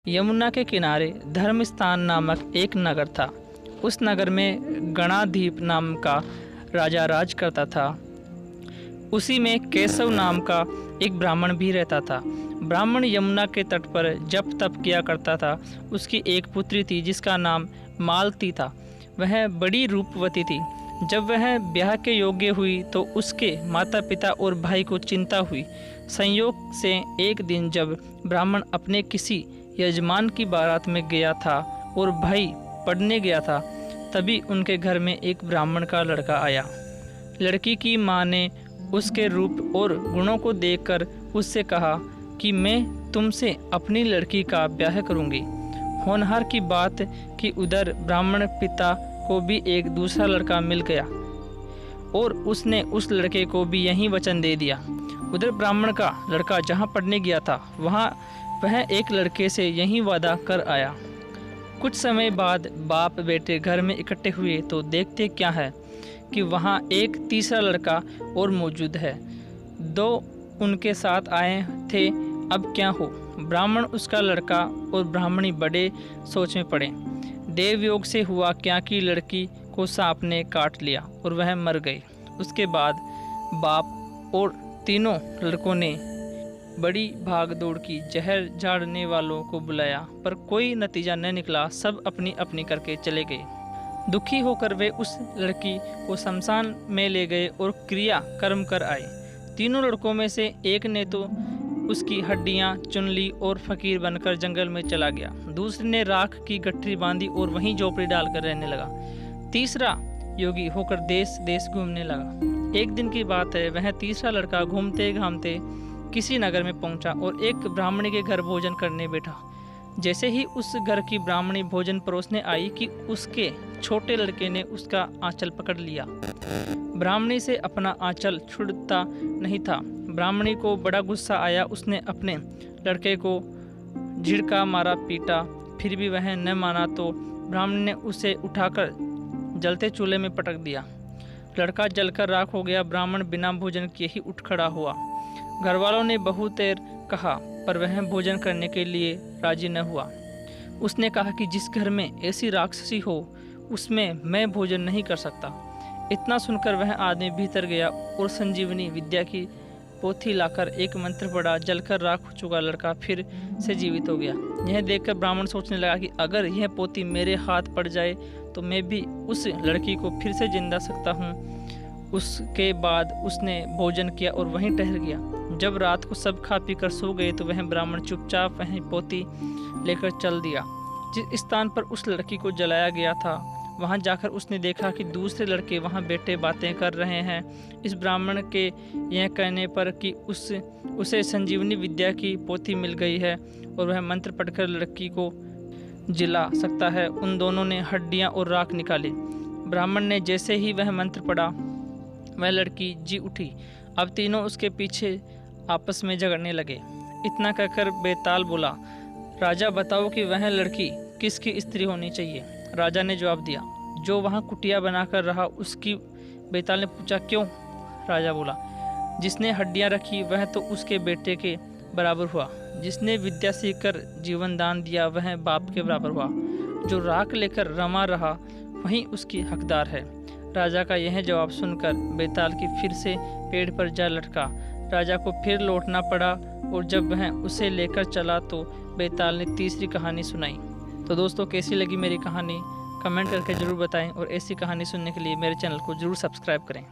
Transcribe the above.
यमुना के किनारे धर्मस्थान नामक एक नगर था। उस नगर में गणाधीप नाम का राजा राज करता था। उसी में केशव नाम का एक ब्राह्मण भी रहता था। ब्राह्मण यमुना के तट पर जप तप किया करता था। उसकी एक पुत्री थी जिसका नाम मालती था। वह बड़ी रूपवती थी। जब वह ब्याह के योग्य हुई तो उसके माता पिता और भाई को चिंता हुई। संयोग से एक दिन जब ब्राह्मण अपने किसी यजमान की बारात में गया था और भाई पढ़ने गया था, तभी उनके घर में एक ब्राह्मण का लड़का आया। लड़की की माँ ने उसके रूप और गुणों को देखकर उससे कहा कि मैं तुमसे अपनी लड़की का ब्याह करूंगी। होनहार की बात कि उधर ब्राह्मण पिता को भी एक दूसरा लड़का मिल गया और उसने उस लड़के को भी यही वचन दे दिया। उधर ब्राह्मण का लड़का जहाँ पढ़ने गया था वहाँ वह एक लड़के से यही वादा कर आया। कुछ समय बाद बाप बेटे घर में इकट्ठे हुए तो देखते क्या है कि वहाँ एक तीसरा लड़का और मौजूद है। दो उनके साथ आए थे। अब क्या हो? ब्राह्मण, उसका लड़का और ब्राह्मणी बड़े सोच में पड़े। देवयोग से हुआ क्या कि लड़की को सांप ने काट लिया और वह मर गई। उसके बाद बाप और तीनों लड़कों ने बड़ी भाग दौड़ की, जहर झाड़ने वालों को बुलाया, पर कोई नतीजा न निकला। सब अपनी अपनी करके चले गए। दुखी होकर वे उस लड़की को शमशान में ले गए और क्रिया कर्म कर आए। तीनों लड़कों में से एक ने तो उसकी हड्डियां चुन ली और फकीर बनकर जंगल में चला गया। दूसरे ने राख की गठरी बांधी और वहीं झोपड़ी डालकर रहने लगा। तीसरा योगी होकर देश देश घूमने लगा। एक दिन की बात है, वह तीसरा लड़का घूमते घामते किसी नगर में पहुंचा और एक ब्राह्मणी के घर भोजन करने बैठा। जैसे ही उस घर की ब्राह्मणी भोजन परोसने आई कि उसके छोटे लड़के ने उसका आंचल पकड़ लिया। ब्राह्मणी से अपना आंचल छुड़ता नहीं था। ब्राह्मणी को बड़ा गुस्सा आया। उसने अपने लड़के को झिड़का मारा, पीटा, फिर भी वह न माना तो ब्राह्मणी ने उसे उठाकर जलते चूल्हे में पटक दिया। लड़का जलकर राख हो गया। ब्राह्मण बिना भोजन किए ही उठ खड़ा हुआ। घरवालों ने बहुत देर कहा पर वह भोजन करने के लिए राजी न हुआ। उसने कहा कि जिस घर में ऐसी राक्षसी हो उसमें मैं भोजन नहीं कर सकता। इतना सुनकर वह आदमी भीतर गया और संजीवनी विद्या की पोथी लाकर एक मंत्र पढ़ा। जलकर राख हो चुका लड़का फिर से जीवित हो गया। यह देखकर ब्राह्मण सोचने लगा कि अगर यह पोथी मेरे हाथ पड़ जाए तो मैं भी उस लड़की को फिर से जिंदा सकता हूँ। उसके बाद उसने भोजन किया और वहीं ठहर गया। जब रात को सब खा पी कर सो गए तो वह ब्राह्मण चुपचाप वहीं पोथी लेकर चल दिया। जिस स्थान पर उस लड़की को जलाया गया था वहां जाकर उसने देखा कि दूसरे लड़के वहां बैठे बातें कर रहे हैं। इस ब्राह्मण के यह कहने पर कि उसे संजीवनी विद्या की पोथी मिल गई है और वह मंत्र पढ़कर लड़की को जिला सकता है, उन दोनों ने हड्डियां और राख निकाली। ब्राह्मण ने जैसे ही वह मंत्र पढ़ा वह लड़की जी उठी। अब तीनों उसके पीछे आपस में झगड़ने लगे। इतना कहकर बेताल बोला, राजा बताओ कि वह लड़की किसकी स्त्री होनी चाहिए। राजा ने जवाब दिया, जो वहाँ कुटिया बनाकर रहा उसकी। बेताल ने पूछा, क्यों? राजा बोला, जिसने हड्डियाँ रखी वह तो उसके बेटे के बराबर हुआ। जिसने विद्या सीखकर जीवन दान दिया वह बाप के बराबर हुआ। जो राख लेकर रमा रहा वही उसकी हकदार है। राजा का यह जवाब सुनकर बेताल की फिर से पेड़ पर जा लटका। राजा को फिर लौटना पड़ा और जब वह उसे लेकर चला तो बेताल ने तीसरी कहानी सुनाई। तो दोस्तों, कैसी लगी मेरी कहानी कमेंट करके ज़रूर बताएं और ऐसी कहानी सुनने के लिए मेरे चैनल को ज़रूर सब्सक्राइब करें।